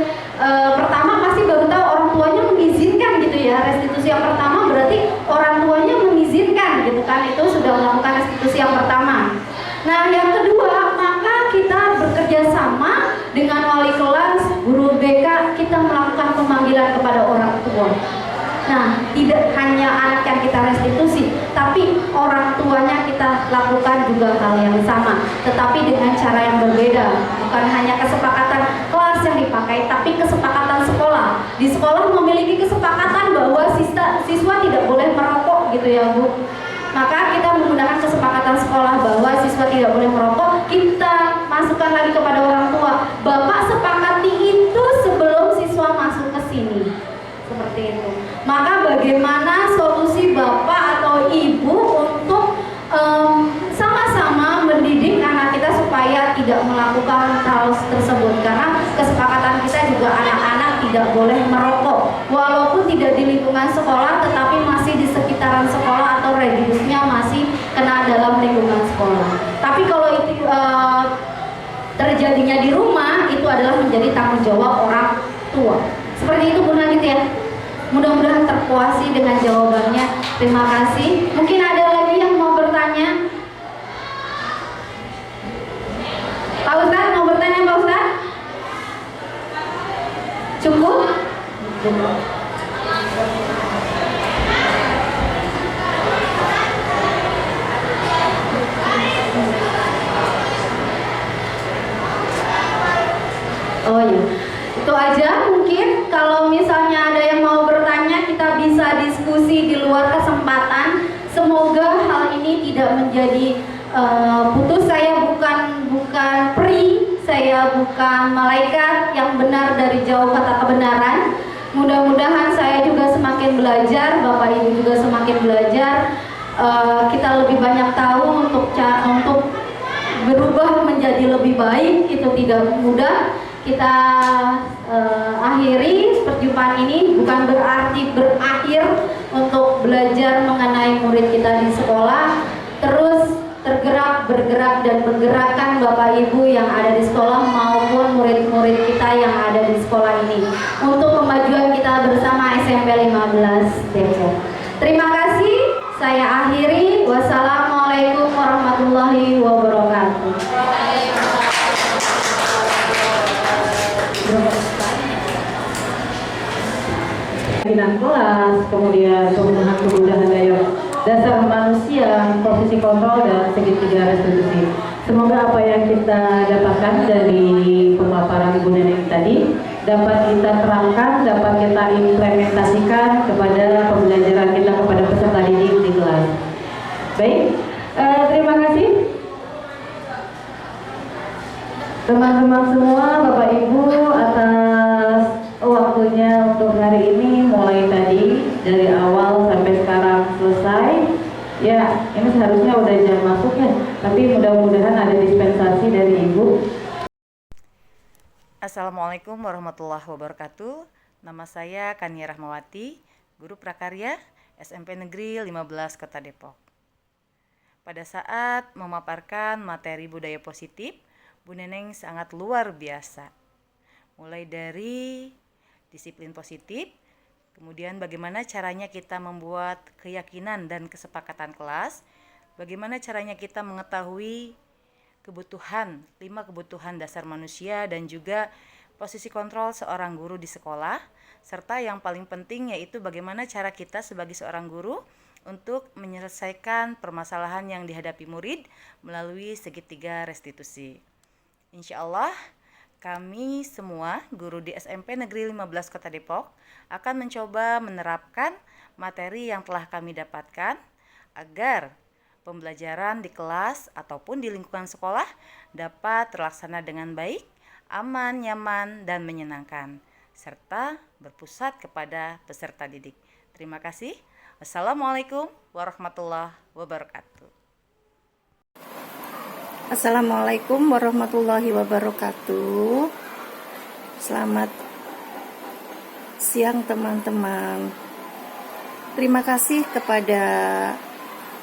pertama pasti baru tahu orang tuanya mengizinkan gitu ya. Restitusi yang pertama berarti orang tuanya mengizinkan gitu kan, itu sudah melakukan restitusi yang pertama. Nah yang kedua, maka kita bekerja sama dengan wali kelas, guru BK, kita melakukan pemanggilan kepada orang tua. Nah, tidak hanya anak yang kita restitusi, tapi orang tuanya kita lakukan juga hal yang sama, tetapi dengan cara yang berbeda. Bukan hanya kesepakatan kelas yang dipakai, tapi kesepakatan sekolah. Di sekolah memiliki kesepakatan bahwa siswa tidak boleh merokok gitu ya Bu. Maka kita menggunakan kesepakatan sekolah bahwa siswa tidak boleh merokok. Kita masukkan lagi kepada orang tua, Bapak sepakati itu sebelum siswa masuk ke sini. Seperti itu. Maka bagaimana solusi Bapak atau Ibu untuk sama-sama mendidik anak kita supaya tidak melakukan hal tersebut, karena kesepakatan kita juga anak-anak tidak boleh merokok walaupun tidak di lingkungan sekolah tetapi masih di sekitaran sekolah atau radiusnya masih kena dalam lingkungan sekolah. Tapi kalau itu terjadinya di rumah, itu adalah menjadi tanggung jawab orang tua. Seperti itu Bu Nagit ya. Mudah-mudahan terpuasi dengan jawabannya. Terima kasih. Mungkin ada lagi yang mau bertanya? Pak Ustadz mau bertanya Pak Ustadz? Cukup? Oh iya, itu aja mungkin. Kalau misalnya ada yang mau bertanya, kita bisa diskusi di luar kesempatan. Semoga hal ini tidak menjadi putus. Saya bukan peri, saya bukan malaikat yang benar dari jauh kata kebenaran. Mudah-mudahan saya juga semakin belajar, Bapak Ibu juga semakin belajar. Kita lebih banyak tahu untuk berubah menjadi lebih baik, itu tidak mudah. Kita akhiri perjumpaan ini, bukan berarti berakhir untuk belajar mengenai murid kita di sekolah. Terus bergerak dan menggerakkan Bapak Ibu yang ada di sekolah maupun murid-murid kita yang ada di sekolah ini untuk kemajuan kita bersama SMP 15 Depok. Terima kasih, saya akhiri. Wassalamualaikum warahmatullahi wabarakatuh. Pimpinan kelas, kemudian pemenuhan kebutuhan daya dasar manusia, posisi kontrol, dan segitiga restitusi. Semoga apa yang kita dapatkan dari pemaparan Ibu Neneng tadi dapat kita terangkan, dapat kita implementasikan kepada pembelajaran kita kepada peserta didik di kelas. Baik, terima kasih teman-teman semua, Bapak Ibu, atas waktunya untuk hari ini, mulai tadi dari awal sampai sekarang selesai. Ya, ini seharusnya udah jam masuk ya, tapi mudah-mudahan ada dispensasi dari Ibu. Assalamualaikum warahmatullahi wabarakatuh. Nama saya Kania Rahmawati, guru prakarya SMP Negeri 15 Kota Depok. Pada saat memaparkan materi budaya positif, Bu Neneng sangat luar biasa. Mulai dari disiplin positif, kemudian bagaimana caranya kita membuat keyakinan dan kesepakatan kelas, bagaimana caranya kita mengetahui kebutuhan, 5 kebutuhan dasar manusia, dan juga posisi kontrol seorang guru di sekolah, serta yang paling penting yaitu bagaimana cara kita sebagai seorang guru untuk menyelesaikan permasalahan yang dihadapi murid melalui segitiga restitusi. Insya Allah, kami semua guru di SMP Negeri 15 Kota Depok akan mencoba menerapkan materi yang telah kami dapatkan agar pembelajaran di kelas ataupun di lingkungan sekolah dapat terlaksana dengan baik, aman, nyaman, dan menyenangkan, serta berpusat kepada peserta didik. Terima kasih. Wassalamualaikum warahmatullahi wabarakatuh. Assalamualaikum warahmatullahi wabarakatuh. Selamat siang teman-teman. Terima kasih kepada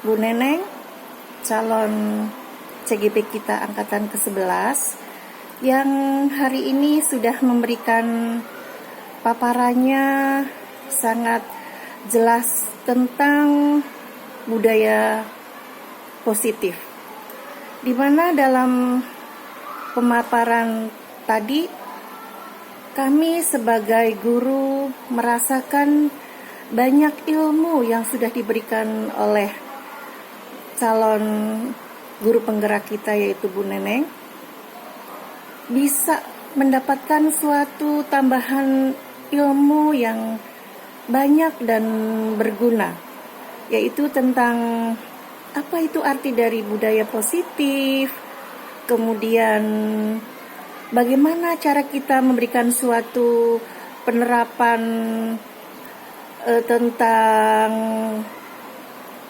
Bu Neneng, calon CGP kita angkatan ke-11, yang hari ini sudah memberikan paparannya sangat jelas tentang budaya positif, di mana dalam pemaparan tadi kami sebagai guru merasakan banyak ilmu yang sudah diberikan oleh calon guru penggerak kita yaitu Bu Neneng, bisa mendapatkan suatu tambahan ilmu yang banyak dan berguna, yaitu tentang apa itu arti dari budaya positif, kemudian bagaimana cara kita memberikan suatu penerapan tentang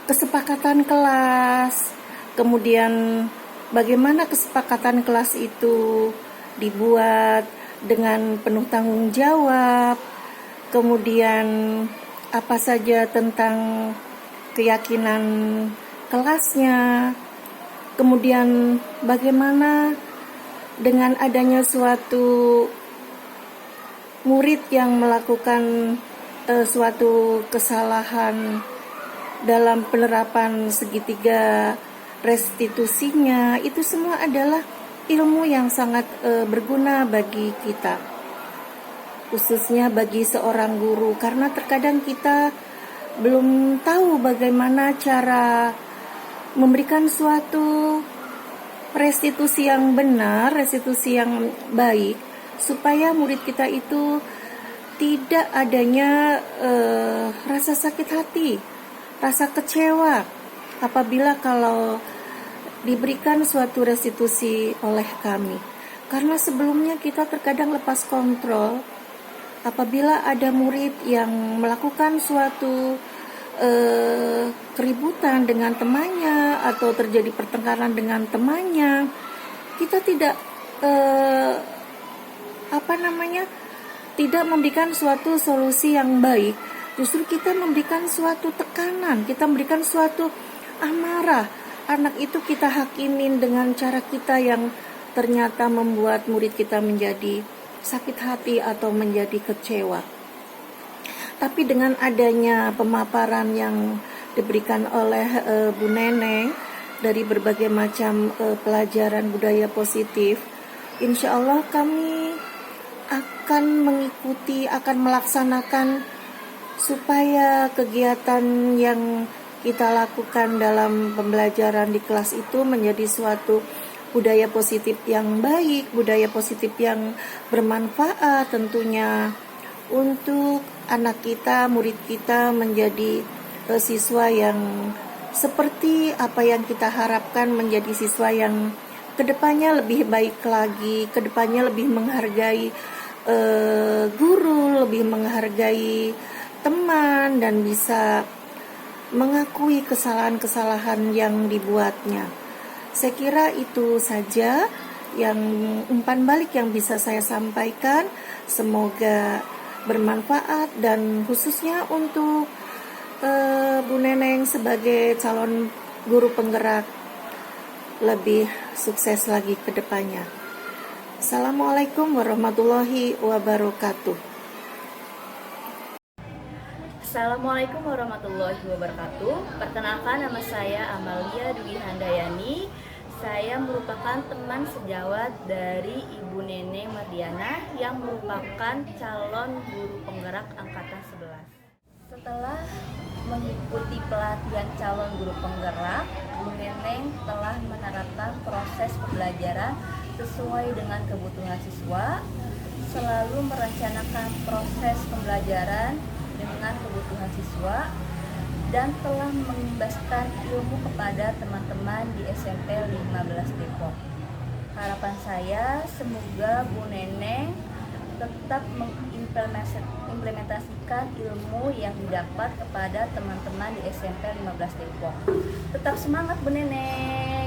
kesepakatan kelas, kemudian bagaimana kesepakatan kelas itu dibuat dengan penuh tanggung jawab, kemudian apa saja tentang keyakinan kelasnya, kemudian bagaimana dengan adanya suatu murid yang melakukan suatu kesalahan dalam penerapan segitiga restitusinya, itu semua adalah ilmu yang sangat berguna bagi kita, khususnya bagi seorang guru, karena terkadang kita belum tahu bagaimana cara memberikan suatu restitusi yang benar, restitusi yang baik, supaya murid kita itu tidak adanya rasa sakit hati, rasa kecewa apabila kalau diberikan suatu restitusi oleh kami. Karena sebelumnya kita terkadang lepas kontrol apabila ada murid yang melakukan suatu keributan dengan temannya atau terjadi pertengkaran dengan temannya, kita tidak tidak memberikan suatu solusi yang baik. Justru kita memberikan suatu tekanan, kita memberikan suatu amarah. Anak itu kita hakimin dengan cara kita yang ternyata membuat murid kita menjadi sakit hati atau menjadi kecewa. Tapi dengan adanya pemaparan yang diberikan oleh Bu Neneng dari berbagai macam pelajaran budaya positif, insya Allah kami akan mengikuti, akan melaksanakan supaya kegiatan yang kita lakukan dalam pembelajaran di kelas itu menjadi suatu budaya positif yang baik, budaya positif yang bermanfaat tentunya untuk anak kita, murid kita menjadi siswa yang seperti apa yang kita harapkan, menjadi siswa yang kedepannya lebih baik lagi, kedepannya lebih menghargai guru, lebih menghargai teman, dan bisa mengakui kesalahan-kesalahan yang dibuatnya. Saya kira itu saja yang umpan balik yang bisa saya sampaikan. Semoga bermanfaat, dan khususnya untuk Bu Neneng sebagai calon guru penggerak lebih sukses lagi ke depannya. Assalamualaikum warahmatullahi wabarakatuh. Assalamualaikum warahmatullahi wabarakatuh. Perkenalkan, nama saya Amalia Dwi Handayani. Saya merupakan teman sejawat dari Ibu Neneng Mardiana yang merupakan calon guru penggerak angkatan 11. Setelah mengikuti pelatihan calon guru penggerak, Bu Neneng telah menerapkan proses pembelajaran sesuai dengan kebutuhan siswa, selalu merencanakan proses pembelajaran dengan kebutuhan siswa, dan telah mengimbaskan ilmu kepada teman-teman di SMP 15 Depok. Harapan saya semoga Bu Neneng tetap mengimplementasikan ilmu yang didapat kepada teman-teman di SMP 15 Depok. Tetap semangat Bu Neneng.